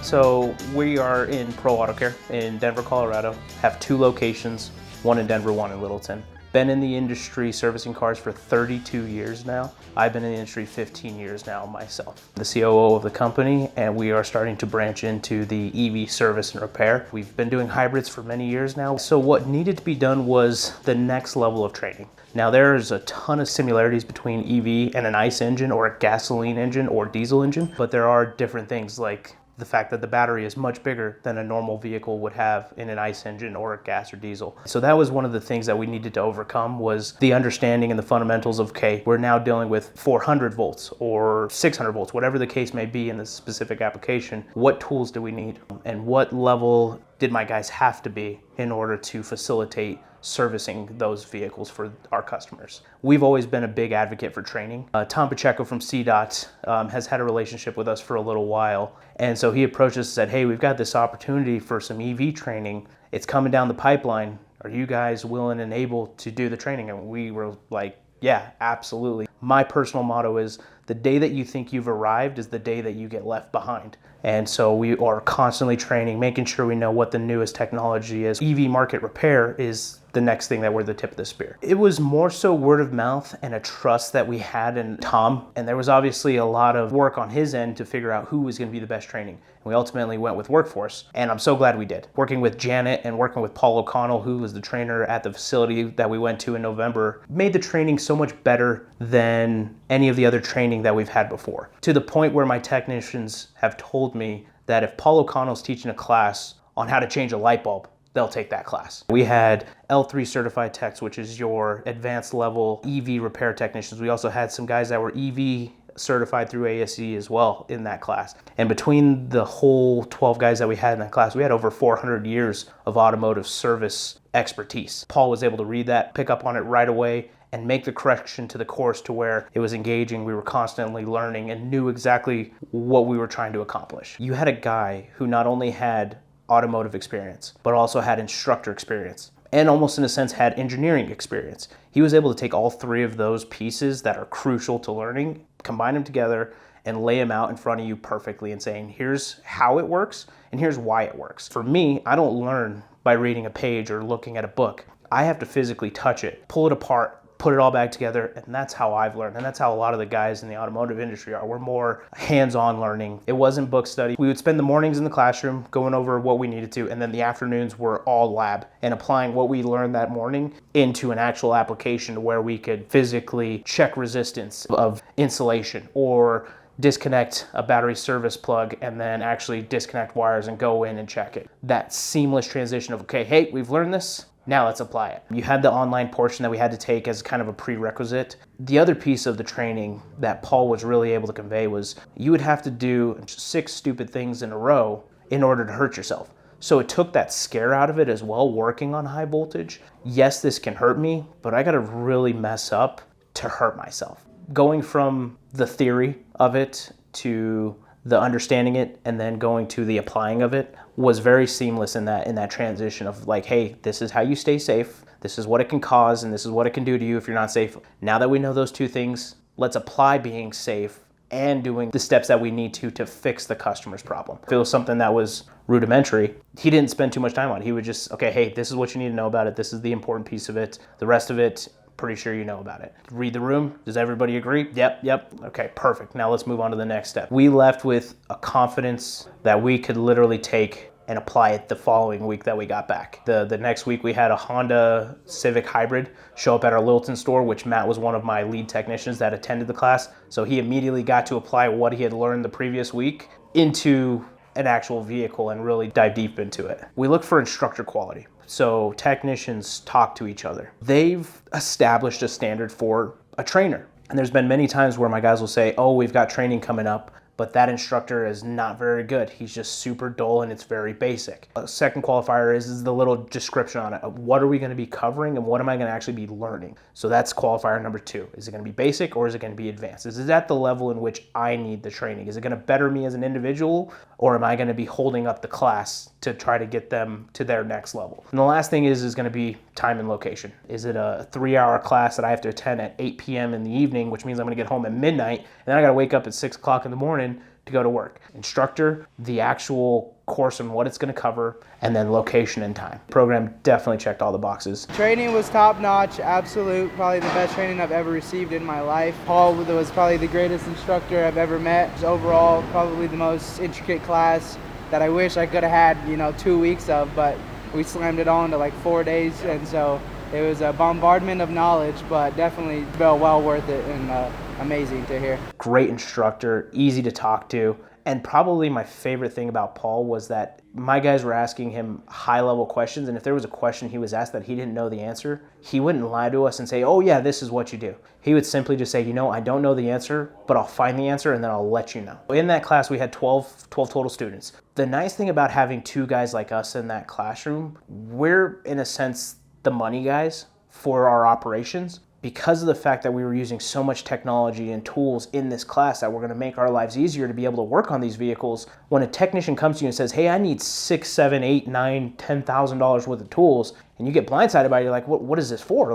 So we are in Pro Auto Care in Denver, Colorado. Have 2 locations, one in Denver, one in Littleton. Been in the industry servicing cars for 32 years now. I've been in the industry 15 years now myself. The COO of the company, and we are starting to branch into the EV service and repair. We've been doing hybrids for many years now. So what needed to be done was the next level of training. Now there's a ton of similarities between EV and an ICE engine or a gasoline engine or diesel engine, but there are different things like the fact that the battery is much bigger than a normal vehicle would have in an ICE engine or a gas or diesel. So that was one of the things that we needed to overcome, was the understanding and the fundamentals of, okay, we're now dealing with 400 volts or 600 volts, whatever the case may be in the specific application. What tools do we need? And what level did my guys have to be in order to facilitate servicing those vehicles for our customers? We've always been a big advocate for training. Tom Pacheco from CDOT has had a relationship with us for a little while. And so he approached us and said, hey, we've got this opportunity for some EV training. It's coming down the pipeline. Are you guys willing and able to do the training? And we were like, yeah, absolutely. My personal motto is the day that you think you've arrived is the day that you get left behind. And so we are constantly training, making sure we know what the newest technology is. EV market repair is the next thing that we're the tip of the spear. It was more so word of mouth and a trust that we had in Tom. And there was obviously a lot of work on his end to figure out who was going to be the best training. And we ultimately went with Workforce, and I'm so glad we did. Working with Janet and working with Paul O'Connell, who was the trainer at the facility that we went to in November, made the training so much better than any of the other training that we've had before. To the point where my technicians have told me that if Paul O'Connell's teaching a class on how to change a light bulb, they'll take that class. We had L3 certified techs, which is your advanced level EV repair technicians. We also had some guys that were EV certified through ASE as well in that class. And between the whole 12 guys that we had in that class, we had over 400 years of automotive service expertise. Paul was able to read that, pick up on it right away, and make the correction to the course to where it was engaging. We were constantly learning and knew exactly what we were trying to accomplish. You had a guy who not only had automotive experience, but also had instructor experience, and almost in a sense had engineering experience. He was able to take all 3 of those pieces that are crucial to learning, combine them together, and lay them out in front of you perfectly and saying, here's how it works and here's why it works. For me, I don't learn by reading a page or looking at a book. I have to physically touch it, pull it apart, put it all back together, and that's how I've learned. And that's how a lot of the guys in the automotive industry are. We're more hands-on learning. It wasn't book study. We would spend the mornings in the classroom going over what we needed to, and then the afternoons were all lab and applying what we learned that morning into an actual application where we could physically check resistance of insulation or disconnect a battery service plug and then actually disconnect wires and go in and check it. That seamless transition of, okay, hey, we've learned this. Now let's apply it. You had the online portion that we had to take as kind of a prerequisite. The other piece of the training that Paul was really able to convey was you would have to do 6 stupid things in a row in order to hurt yourself. So it took that scare out of it as well, working on high voltage. Yes, this can hurt me, but I gotta really mess up to hurt myself. Going from the theory of it to the understanding it and then going to the applying of it was very seamless in that transition of like, hey, this is how you stay safe, this is what it can cause, and this is what it can do to you if you're not safe. Now that we know those 2 things, let's apply being safe and doing the steps that we need to fix the customer's problem. If it was something that was rudimentary, he didn't spend too much time on it. He would just, okay, hey, this is what you need to know about it, this is the important piece of it, the rest of it, pretty sure you know about it. Read the room. Does everybody agree? Yep. Okay, perfect. Now let's move on to the next step. We left with a confidence that we could literally take and apply it the following week that we got back. The next week we had a Honda Civic Hybrid show up at our Littleton store, which Matt was one of my lead technicians that attended the class. So he immediately got to apply what he had learned the previous week into an actual vehicle and really dive deep into it. We look for instructor quality. So technicians talk to each other. They've established a standard for a trainer. And there's been many times where my guys will say, oh, we've got training coming up, but that instructor is not very good. He's just super dull and it's very basic. A second qualifier is the little description on it. What are we going to be covering and what am I going to actually be learning? So that's qualifier number 2. Is it going to be basic or is it going to be advanced? Is it at the level in which I need the training? Is it going to better me as an individual, or am I going to be holding up the class to try to get them to their next level? And the last thing is going to be time and location. Is it a 3-hour class that I have to attend at 8 p.m. in the evening, which means I'm going to get home at midnight, and then I got to wake up at 6 o'clock in the morning to go to work. Instructor, the actual course and what it's going to cover, and then location and time. Program definitely checked all the boxes. Training was top notch, absolute, probably the best training I've ever received in my life. Paul was probably the greatest instructor I've ever met. Overall, probably the most intricate class that I wish I could have had, 2 weeks of, but we slammed it all into like 4 days, and so it was a bombardment of knowledge, but definitely well worth it and amazing to hear. Great instructor, easy to talk to, and probably my favorite thing about Paul was that my guys were asking him high-level questions, and if there was a question he was asked that he didn't know the answer, he wouldn't lie to us and say, oh yeah, this is what you do. He would simply just say, I don't know the answer, but I'll find the answer and then I'll let you know. In that class, we had 12 total students. The nice thing about having two guys like us in that classroom, we're in a sense the money guys for our operations, because of the fact that we were using so much technology and tools in this class that we're going to make our lives easier to be able to work on these vehicles. When a technician comes to you and says, hey, I need $6,000, $7,000, $8,000, $9,000, $10,000 worth of tools, and you get blindsided by it, you're like, what is this for?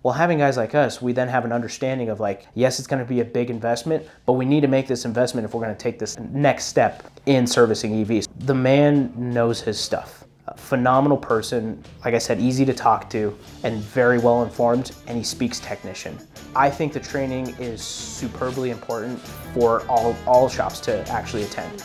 Well, having guys like us, we then have an understanding of yes, it's going to be a big investment, but we need to make this investment if we're going to take this next step in servicing EVs. The man knows his stuff. A phenomenal person, like I said, easy to talk to and very well informed, and he speaks technician. I think the training is superbly important for all shops to actually attend.